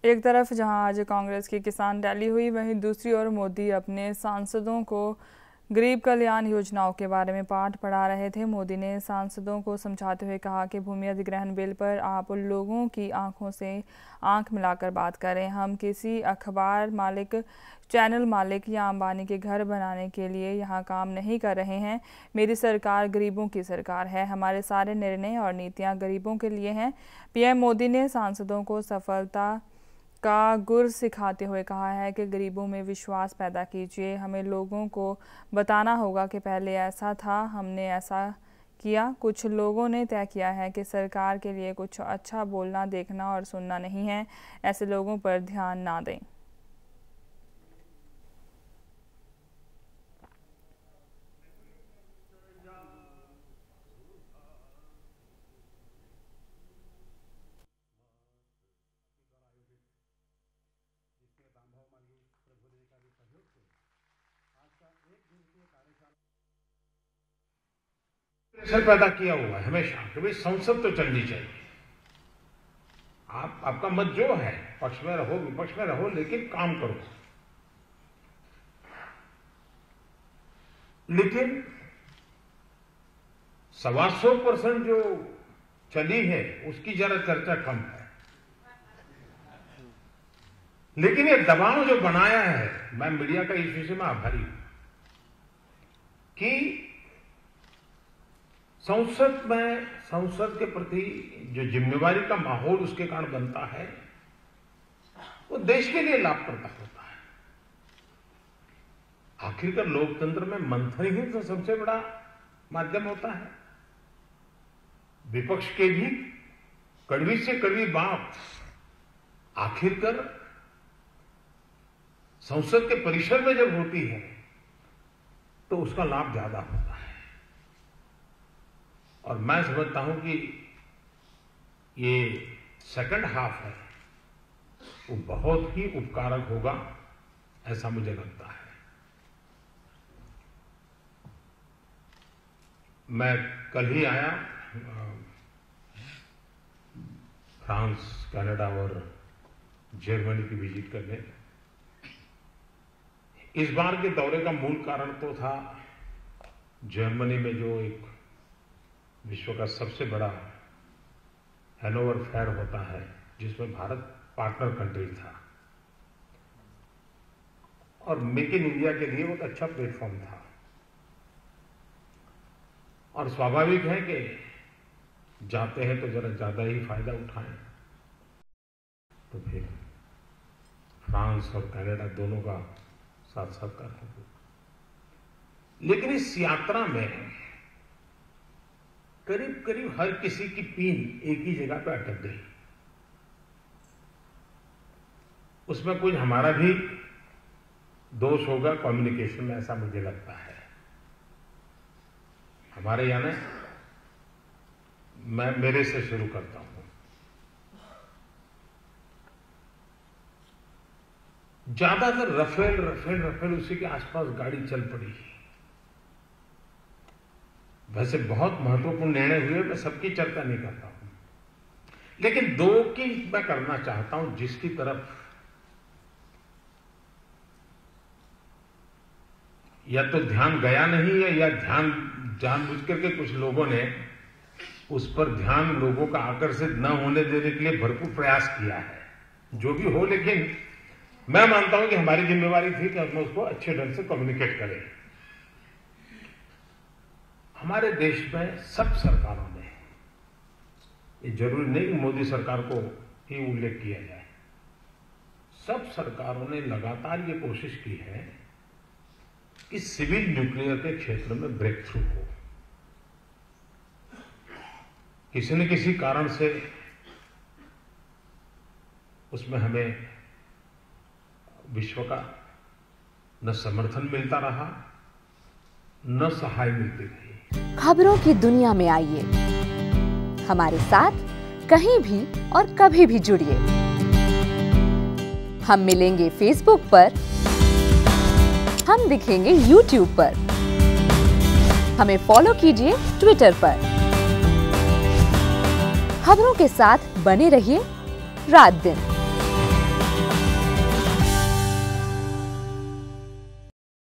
एक तरफ जहां आज कांग्रेस की किसान रैली हुई, वहीं दूसरी ओर मोदी अपने सांसदों को गरीब कल्याण योजनाओं के बारे में पाठ पढ़ा रहे थे। मोदी ने सांसदों को समझाते हुए कहा कि भूमि अधिग्रहण बिल पर आप लोगों की आंखों से आंख मिलाकर बात करें। हम किसी अखबार मालिक, चैनल मालिक या अंबानी के घर बनाने के लिए यहाँ काम नहीं कर रहे हैं। मेरी सरकार गरीबों की सरकार है। हमारे सारे निर्णय और नीतियाँ गरीबों के लिए हैं। पीएम मोदी ने सांसदों को सफलता का गुर सिखाते हुए कहा है कि गरीबों में विश्वास पैदा कीजिए। हमें लोगों को बताना होगा कि पहले ऐसा था, हमने ऐसा किया। कुछ लोगों ने तय किया है कि सरकार के लिए कुछ अच्छा बोलना, देखना और सुनना नहीं है। ऐसे लोगों पर ध्यान ना दें। प्रेशर पैदा किया हुआ है हमेशा कि भाई संसद तो चलनी चाहिए। आपका मत जो है, पक्ष में रहो विपक्ष में रहो, लेकिन काम करो। लेकिन 125% जो चली है उसकी जरा चर्चा कम है। लेकिन ये दबाव जो बनाया है, मैं मीडिया का इस विषय में आभारी हूं कि संसद के प्रति जो जिम्मेवारी का माहौल उसके कारण बनता है, वो देश के लिए लाभप्रद होता है। आखिरकार लोकतंत्र में मंथन ही तो सबसे बड़ा माध्यम होता है। विपक्ष के भी कड़वी से कड़वी बात आखिरकार संसद के परिसर में जब होती है तो उसका लाभ ज्यादा होता है। और मैं समझता हूं कि ये सेकंड हाफ है वो बहुत ही उपकारक होगा, ऐसा मुझे लगता है। मैं कल ही आया फ्रांस, कनाडा और जर्मनी की विजिट करने। इस बार के दौरे का मूल कारण तो था जर्मनी में जो एक विश्व का सबसे बड़ा हैनोवर फेयर होता है, जिसमें भारत पार्टनर कंट्री था, और मेक इन इंडिया के लिए वो एक अच्छा प्लेटफॉर्म था। और स्वाभाविक है कि जाते हैं तो जरा ज्यादा ही फायदा उठाएं। तो फिर फ्रांस और कनाडा दोनों का साथ साथ करना। लेकिन इस यात्रा में करीब करीब हर किसी की पीन एक ही जगह पर अटक गई। उसमें कुछ हमारा भी दोष होगा कम्युनिकेशन में, ऐसा मुझे लगता है। हमारे यानी मैं मेरे से शुरू करता हूं। ज्यादातर रफेल उसी के आसपास गाड़ी चल पड़ी। वैसे बहुत महत्वपूर्ण निर्णय हुए, मैं सबकी चर्चा नहीं करता हूं, लेकिन दो की मैं करना चाहता हूं जिसकी तरफ या तो ध्यान गया नहीं है या ध्यान जानबूझ करके कुछ लोगों ने उस पर ध्यान लोगों का आकर्षित न होने देने के लिए भरपूर प्रयास किया है। जो भी हो, लेकिन मैं मानता हूं कि हमारी जिम्मेवारी थी कि हम उसको अच्छे ढंग से कम्युनिकेट करें। हमारे देश में सब सरकारों ने, ये जरूरी नहीं कि मोदी सरकार को ही उल्लेख किया जाए, सब सरकारों ने लगातार ये कोशिश की है कि सिविल न्यूक्लियर के क्षेत्र में ब्रेक थ्रू हो। किसी न किसी कारण से उसमें हमें विश्व का न समर्थन मिलता रहा, न सहाय मिलती रही। खबरों की दुनिया में आइए, हमारे साथ कहीं भी और कभी भी जुड़िए। हम मिलेंगे फेसबुक पर, हम दिखेंगे यूट्यूब पर, हमें फॉलो कीजिए ट्विटर पर। खबरों के साथ बने रहिए रात दिन।